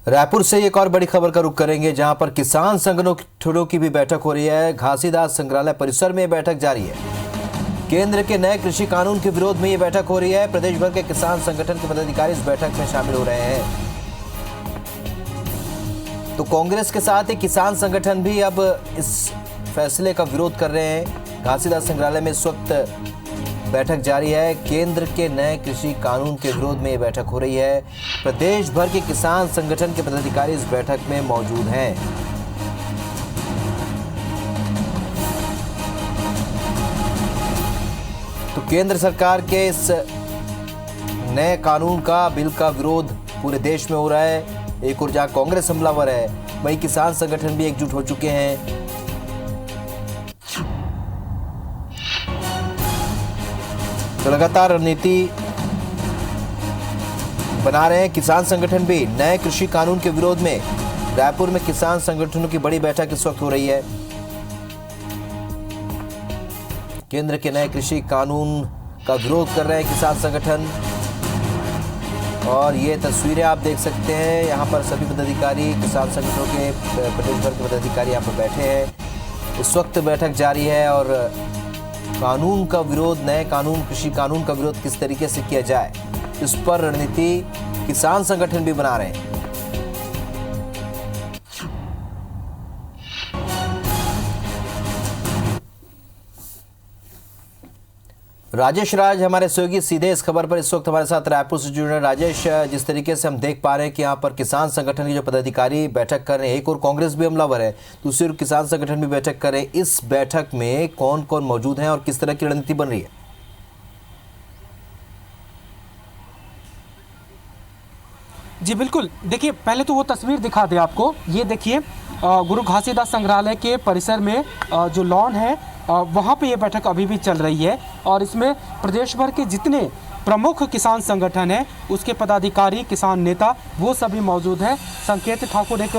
रायपुर से एक और बड़ी खबर का रुख करेंगे, जहां पर किसान संगठनों की भी बैठक हो रही है। घासीदास संग्रहालय परिसर में यह बैठक जारी है। केंद्र के नए कृषि कानून के विरोध में यह बैठक हो रही है। प्रदेश भर के किसान संगठन के पदाधिकारी इस बैठक में शामिल हो रहे हैं। तो कांग्रेस के साथ ही किसान संगठन भी अब इस फैसले का विरोध कर रहे हैं। घासीदास संग्रहालय में इस वक्त बैठक जारी है। केंद्र के नए कृषि कानून के विरोध में यह बैठक हो रही है। प्रदेश भर के किसान संगठन के पदाधिकारी इस बैठक में मौजूद हैं। तो केंद्र सरकार के इस नए कानून का, बिल का विरोध पूरे देश में हो रहा है। एक और जहां कांग्रेस हमलावर है, वहीं किसान संगठन भी एकजुट हो चुके हैं। तो लगातार रणनीति बना रहे हैं किसान संगठन भी। नए कृषि कानून के विरोध में रायपुर में किसान संगठनों की बड़ी बैठक इस वक्त हो रही है। केंद्र के नए कृषि कानून का विरोध कर रहे हैं किसान संगठन। और ये तस्वीरें आप देख सकते हैं। यहाँ पर सभी पदाधिकारी, किसान संगठनों के प्रदेश भर के पदाधिकारी यहाँ पर बैठे हैं। इस वक्त बैठक जारी है और कानून का विरोध, नए कानून, कृषि कानून का विरोध किस तरीके से किया जाए, इस पर रणनीति किसान संगठन भी बना रहे हैं। राजेश राज हमारे सहयोगी सीधे इस खबर पर इस वक्त हमारे साथ रायपुर से जुड़ रहे हैं। राजेश, जिस तरीके से हम देख पा रहे हैं कि यहाँ पर किसान संगठन के जो पदाधिकारी बैठक कर रहे हैं, एक और कांग्रेस भी हमलावर है, दूसरी ओर किसान संगठन भी बैठक कर रहे हैं। इस बैठक में कौन कौन मौजूद है और किस तरह की रणनीति बन रही है? जी बिल्कुल, देखिए पहले तो वो तस्वीर दिखा दे आपको। ये देखिए गुरु घासीदास संग्रहालय के परिसर में जो लॉन है वहाँ पे ये बैठक अभी भी चल रही है और इसमें प्रदेश भर के जितने प्रमुख किसान संगठन हैं उसके पदाधिकारी, किसान नेता, वो सभी मौजूद हैं। संकेत ठाकुर एक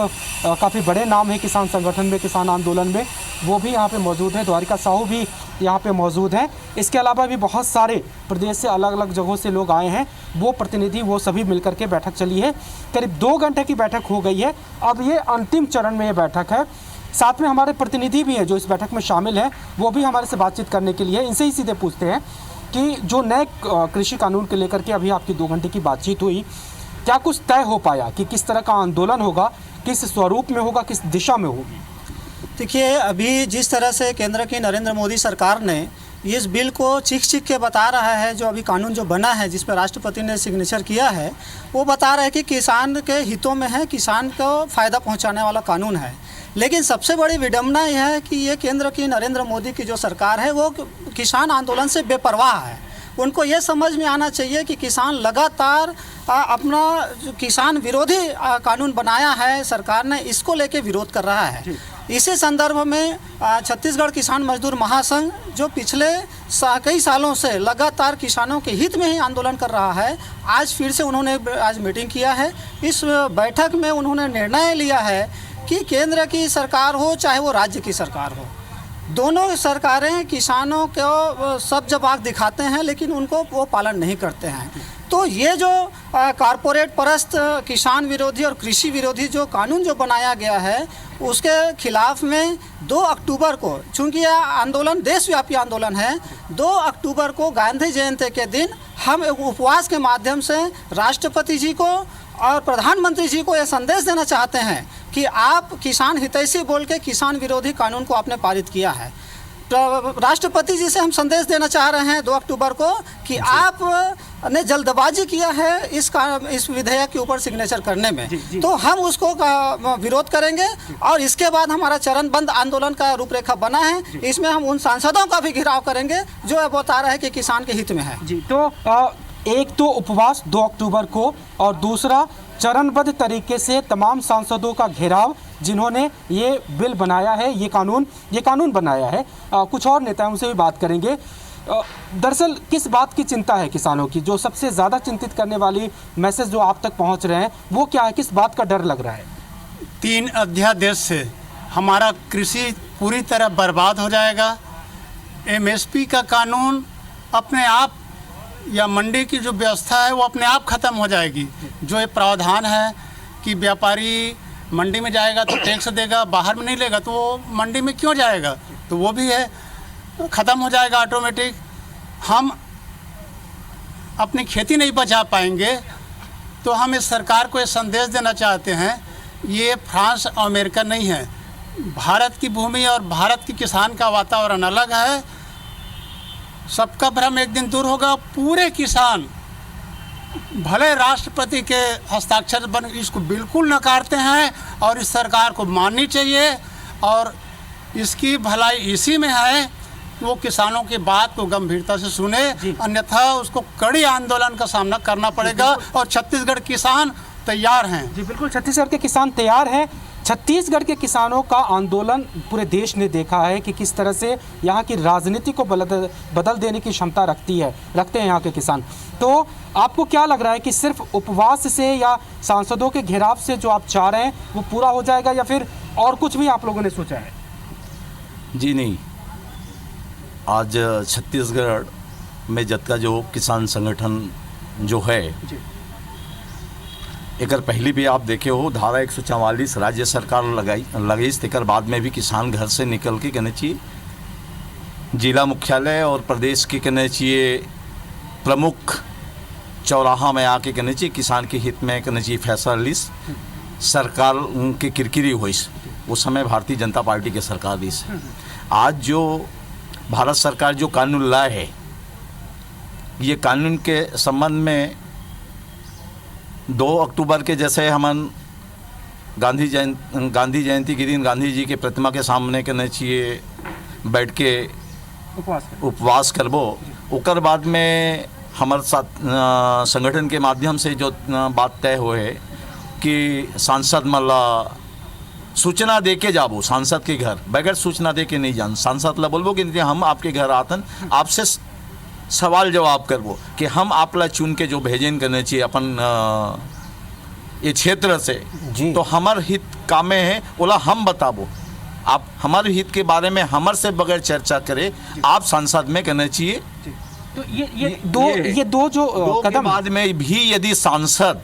काफ़ी बड़े नाम है किसान संगठन में, किसान आंदोलन में, वो भी यहाँ पे मौजूद है। द्वारिका साहू भी यहाँ पे मौजूद हैं। इसके अलावा भी बहुत सारे प्रदेश से अलग अलग जगहों से लोग आए हैं, वो प्रतिनिधि, वो सभी मिलकर के बैठक चली है। करीब 2 घंटे की बैठक हो गई है। अब ये अंतिम चरण में ये बैठक है। साथ में हमारे प्रतिनिधि भी हैं जो इस बैठक में शामिल हैं, वो भी हमारे से बातचीत करने के लिए। इनसे ही सीधे पूछते हैं कि जो नए कृषि कानून के लेकर के अभी आपकी 2 घंटे की बातचीत हुई, क्या कुछ तय हो पाया कि किस तरह का आंदोलन होगा, किस स्वरूप में होगा, किस दिशा में होगी? देखिए, अभी जिस तरह से केंद्र की नरेंद्र मोदी सरकार ने इस बिल को चीख के बता रहा है, जो अभी कानून जो बना है जिस पर राष्ट्रपति ने सिग्नेचर किया है, वो बता रहा है कि किसान के हितों में है, किसान को फ़ायदा पहुंचाने वाला कानून है। लेकिन सबसे बड़ी विडंबना यह है कि ये केंद्र की नरेंद्र मोदी की जो सरकार है वो किसान आंदोलन से बेपरवाह है। उनको ये समझ में आना चाहिए कि किसान लगातार अपना किसान विरोधी कानून बनाया है सरकार ने, इसको लेके विरोध कर रहा है। इसी संदर्भ में छत्तीसगढ़ किसान मजदूर महासंघ जो पिछले कई सालों से लगातार किसानों के हित में ही आंदोलन कर रहा है, आज फिर से उन्होंने आज मीटिंग किया है। इस बैठक में उन्होंने निर्णय लिया है कि केंद्र की सरकार हो चाहे वो राज्य की सरकार हो, दोनों सरकारें किसानों को सब जवाब दिखाते हैं लेकिन उनको वो पालन नहीं करते हैं। तो ये जो कारपोरेट परस्त, किसान विरोधी और कृषि विरोधी जो कानून जो बनाया गया है, उसके खिलाफ में 2 अक्टूबर को, चूँकि यह आंदोलन देशव्यापी आंदोलन है, 2 अक्टूबर को गांधी जयंती के दिन हम एक उपवास के माध्यम से राष्ट्रपति जी को और प्रधानमंत्री जी को यह संदेश देना चाहते हैं कि आप किसान हितैषी बोल के किसान विरोधी कानून को आपने पारित किया है। तो राष्ट्रपति जी से हम संदेश देना चाह रहे हैं 2 अक्टूबर को कि आप ने जल्दबाजी किया है इस विधेयक के ऊपर सिग्नेचर करने में। तो हम उसको विरोध करेंगे और इसके बाद हमारा चरणबद्ध आंदोलन का रूपरेखा बना है। इसमें हम उन सांसदों का भी घेराव करेंगे जो बता रहे हैं कि किसान के हित में है। जी, तो एक तो उपवास 2 अक्टूबर को और दूसरा चरणबद्ध तरीके से तमाम सांसदों का घेराव जिन्होंने ये बिल बनाया है, ये कानून बनाया है। कुछ और नेताओं से भी बात करेंगे। दरअसल किस बात की चिंता है किसानों की? जो सबसे ज़्यादा चिंतित करने वाली मैसेज जो आप तक पहुंच रहे हैं वो क्या है? किस बात का डर लग रहा है? 3 अध्यादेश से हमारा कृषि पूरी तरह बर्बाद हो जाएगा। एमएसपी का कानून अपने आप, या मंडी की जो व्यवस्था है वो अपने आप ख़त्म हो जाएगी। जो ये प्रावधान है कि व्यापारी मंडी में जाएगा तो टैक्स देगा, बाहर में नहीं लेगा तो वो मंडी में क्यों जाएगा, तो वो भी है ख़त्म हो जाएगा ऑटोमेटिक। हम अपनी खेती नहीं बचा पाएंगे। तो हम इस सरकार को ये संदेश देना चाहते हैं, ये फ्रांस और अमेरिका नहीं है। भारत की भूमि और भारत की किसान का वातावरण अलग है। सबका भ्रम एक दिन दूर होगा। पूरे किसान भले राष्ट्रपति के हस्ताक्षर बन इसको बिल्कुल नकारते हैं और इस सरकार को माननी चाहिए और इसकी भलाई इसी में है कि वो किसानों की बात को गंभीरता से सुने, अन्यथा उसको कड़ी आंदोलन का सामना करना पड़ेगा। और छत्तीसगढ़ किसान तैयार हैं। जी बिल्कुल, छत्तीसगढ़ के किसान तैयार हैं। छत्तीसगढ़ के किसानों का आंदोलन पूरे देश ने देखा है कि किस तरह से यहाँ की राजनीति को बदल देने की क्षमता रखते हैं यहाँ के किसान। तो आपको क्या लग रहा है कि सिर्फ उपवास से या सांसदों के घेराव से जो आप चाह रहे हैं वो पूरा हो जाएगा, या फिर और कुछ भी आप लोगों ने सोचा है? जी नहीं, आज छत्तीसगढ़ में जत्का जो किसान संगठन जो है, एक पहली भी आप देखे हो धारा 144 राज्य सरकार लगाई तेकर बाद में भी किसान घर से निकल के कहने चाहिए जिला मुख्यालय और प्रदेश के कहने चाहिए प्रमुख चौराहा में आके कहने चाहिए किसान के हित में कहने चाहिए फैसला लिस सरकार के किरकिरी हुई। उस समय भारतीय जनता पार्टी के सरकार दी। आज जो भारत सरकार जो कानून लाए है, ये कानून के संबंध में 2 अक्टूबर के जैसे हम गांधी जयंती के दिन गांधी जी के प्रतिमा के सामने कहना चाहिए बैठ के उपवास करबो। ओकर बाद में हमारे साथ संगठन के माध्यम से जो बात तय हुए कि सांसद मल्ला सूचना दे के जाबो, सांसद के घर बगैर सूचना दे के नहीं जान। सांसद ला बोलबो कि हम आपके घर आतन आपसे सवाल जवाब करबो कि हम आपला चुन के जो भेजन करने चाहिए अपन ये क्षेत्र से जी। तो हमार हित कामे है बोला हम बताबो, आप हमारे हित के बारे में हमर से बगैर चर्चा करे आप सांसद में कहना चाहिए। तो ये दो जो कदम बाद में भी यदि सांसद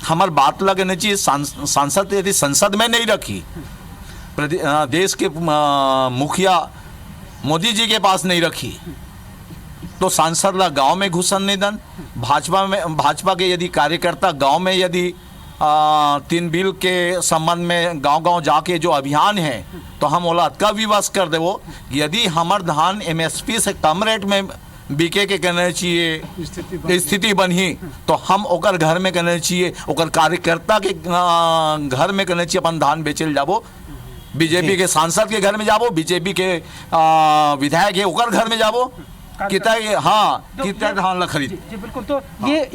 हमार बात लगना चाहिए, सांसद यदि संसद में नहीं रखी, देश के मुखिया मोदी जी के पास नहीं रखी, तो सांसद ला गांव में घुसन नहीं दन। भाजपा के यदि कार्यकर्ता गांव में यदि 3 बिल के संबंध में गांव-गांव जाके जो अभियान है, तो हम ओला अतका विवश कर देवो यदि हमार धान MSP से कम रेट में बिके के कहना चाहिए स्थिति बनी, तो हम ओकर घर में कहना चाहिए, ओकर कार्यकर्ता के घर में कहना चाहिए अपन धान बेचल जाबो। बीजेपी के सांसद के घर में जाबो, बीजेपी के विधायक है ओकर घर में जाबो, कितना धान ला खरीद। जी बिल्कुल। तो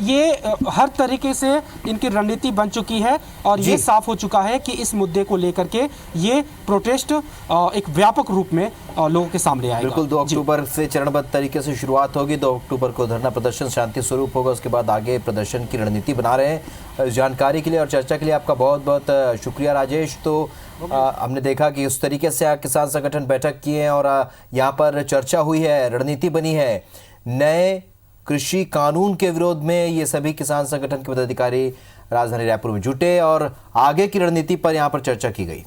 ये हर तरीके से इनकी रणनीति बन चुकी है और ये साफ हो चुका है कि इस मुद्दे को लेकर के ये प्रोटेस्ट एक व्यापक रूप में लोगों के सामने आएगा। बिल्कुल 2 अक्टूबर से चरणबद्ध तरीके से शुरुआत होगी। 2 अक्टूबर को धरना प्रदर्शन शांति स्वरूप होगा, उसके बाद आगे प्रदर्शन की रणनीति बना रहे हैं। जानकारी के लिए और चर्चा के लिए आपका बहुत बहुत शुक्रिया राजेश। तो हमने देखा कि उस तरीके से किसान संगठन बैठक किए हैं और यहाँ पर चर्चा हुई है, रणनीति बनी है। नए कृषि कानून के विरोध में ये सभी किसान संगठन के पदाधिकारी राजधानी रायपुर में जुटे और आगे की रणनीति पर यहाँ पर चर्चा की गई।